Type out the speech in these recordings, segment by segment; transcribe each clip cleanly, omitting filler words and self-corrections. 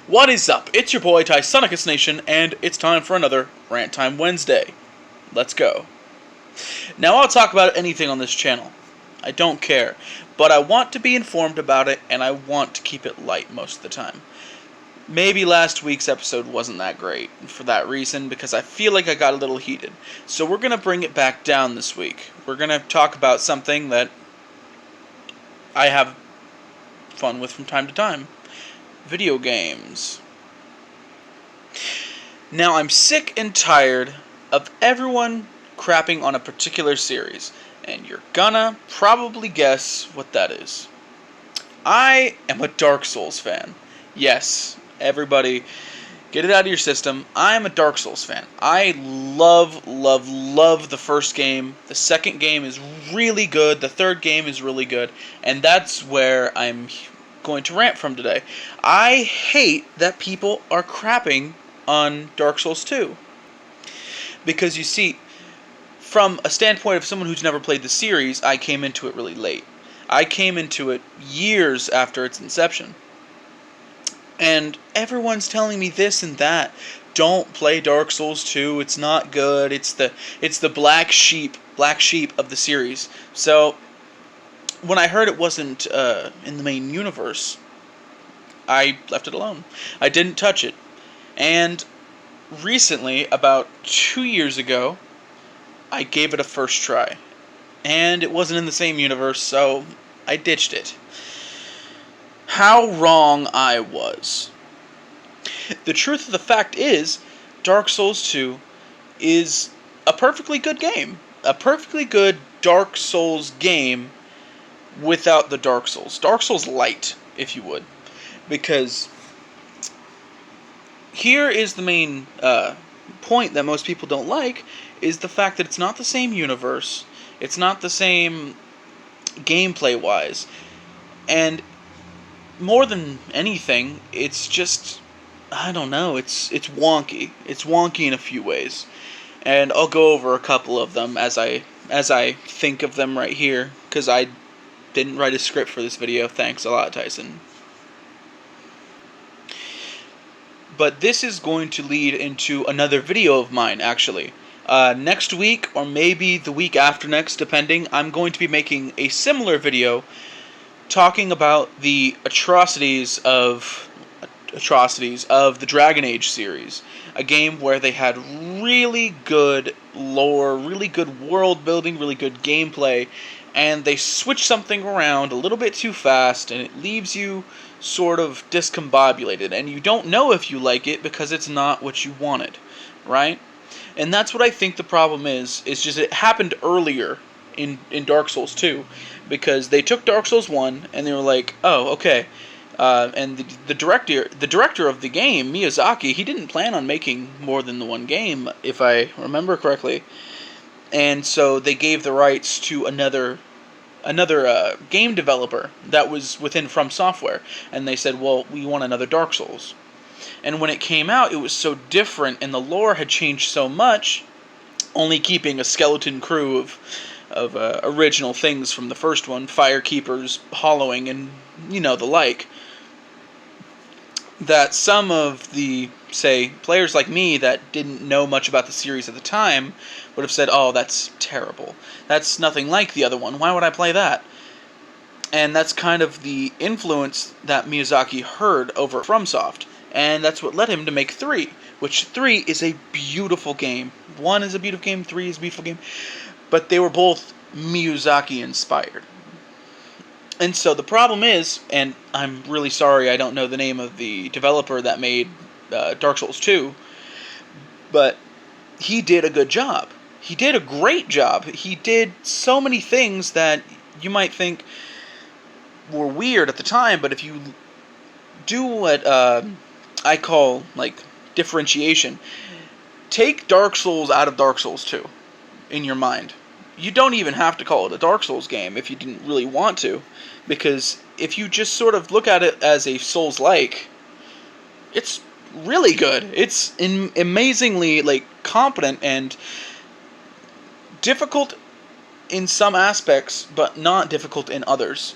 What is up? It's your boy Tysonicus Nation, and it's time for another Rant Time Wednesday. Let's go. Now I'll talk about anything on this channel. I don't care, but I want to be informed about it, and I want to keep it light most of the time. Maybe last week's episode wasn't that great for that reason, because I feel like I got a little heated. So we're going to bring it back down this week. We're going to talk about something that I have fun with from time to time. Video games. Now I'm sick and tired of everyone crapping on a particular series, and you're gonna probably guess what that is. I am a Dark Souls fan. Yes, everybody, get it out of your system. I am a Dark Souls fan. I love the first game. The second game is really good. The third game is really good. And that's where I'm going to rant from today. I hate that people are crapping on Dark Souls 2. Because you see, from a standpoint of someone who's never played the series, I came into it really late. I came into it years after its inception. And everyone's telling me this and that. Don't play Dark Souls 2, it's not good. It's the black sheep of the series. So when I heard it wasn't in the main universe, I left it alone. I didn't touch it. And recently, about 2 years ago, I gave it a first try. And it wasn't in the same universe, so I ditched it. How wrong I was. The truth of the fact is, Dark Souls 2 is a perfectly good game. A perfectly good Dark Souls game without the Dark Souls. Dark Souls Light, if you would. Because here is the main point that most people don't like, is the fact that it's not the same universe. It's not the same gameplay-wise. And more than anything, it's just, I don't know, it's wonky. It's wonky in a few ways. And I'll go over a couple of them as I think of them right here, because I didn't write a script for this video. Thanks a lot, Tyson. But this is going to lead into another video of mine, actually. Next week, or maybe the week after next, depending, I'm going to be making a similar video talking about the atrocities of the Dragon Age series. A game where they had really good lore, really good world building, really good gameplay, and they switch something around a little bit too fast, and it leaves you sort of discombobulated, and you don't know if you like it because it's not what you wanted, right? And that's what I think the problem is. It's just it happened earlier in Dark Souls 2, because they took Dark Souls 1 and they were like, oh, okay. And the director of the game, Miyazaki, he didn't plan on making more than the one game, if I remember correctly. And so they gave the rights to another game developer that was within From Software, and they said, well, we want another Dark Souls. And when it came out, it was so different, and the lore had changed so much, only keeping a skeleton crew of original things from the first one, Firekeepers, Hollowing, and, you know, the like, that some of the, say, players like me that didn't know much about the series at the time would have said, oh, that's terrible. That's nothing like the other one. Why would I play that? And that's kind of the influence that Miyazaki heard over FromSoft. And that's what led him to make 3, which 3 is a beautiful game. 1 is a beautiful game, 3 is a beautiful game. But they were both Miyazaki inspired. And so the problem is, and I'm really sorry I don't know the name of the developer that made Dark Souls 2, but he did a good job. He did a great job. He did so many things that you might think were weird at the time, but if you do what I call, like, differentiation, take Dark Souls out of Dark Souls 2 in your mind. You don't even have to call it a Dark Souls game if you didn't really want to, because if you just sort of look at it as a Souls-like, it's really good. It's amazingly, like, competent and difficult in some aspects, but not difficult in others.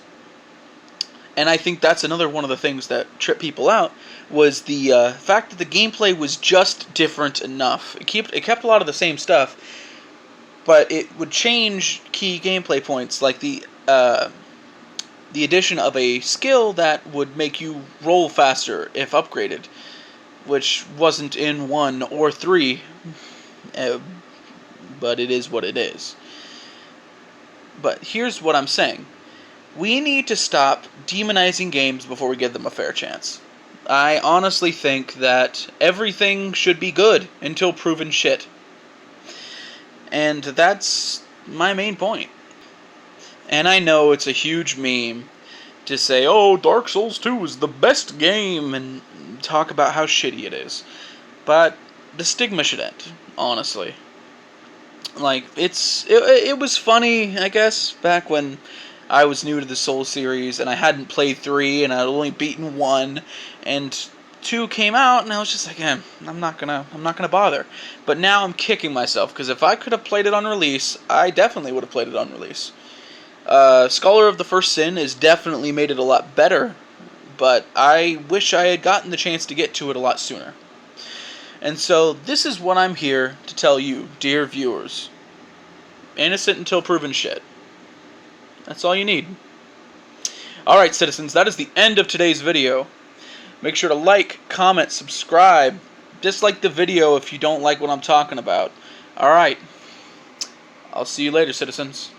And I think that's another one of the things that tripped people out, was the fact that the gameplay was just different enough. It kept a lot of the same stuff, but it would change key gameplay points, like the addition of a skill that would make you roll faster if upgraded, which wasn't in 1 or 3, but it is what it is. But here's what I'm saying. We need to stop demonizing games before we give them a fair chance. I honestly think that everything should be good until proven shit. And that's my main point. And I know it's a huge meme to say, oh, Dark Souls 2 is the best game, and talk about how shitty it is. But the stigma should end, honestly. Like, it was funny, I guess, back when I was new to the Souls series, and I hadn't played 3, and I'd only beaten 1, and 2 came out, and I was just like, I'm not gonna bother. But now I'm kicking myself, because if I could have played it on release, I definitely would have played it on release. Scholar of the First Sin has definitely made it a lot better, but I wish I had gotten the chance to get to it a lot sooner. And so, this is what I'm here to tell you, dear viewers. Innocent until proven shit. That's all you need. Alright, citizens, that is the end of today's video. Make sure to like, comment, subscribe. Dislike the video if you don't like what I'm talking about. Alright. I'll see you later, citizens.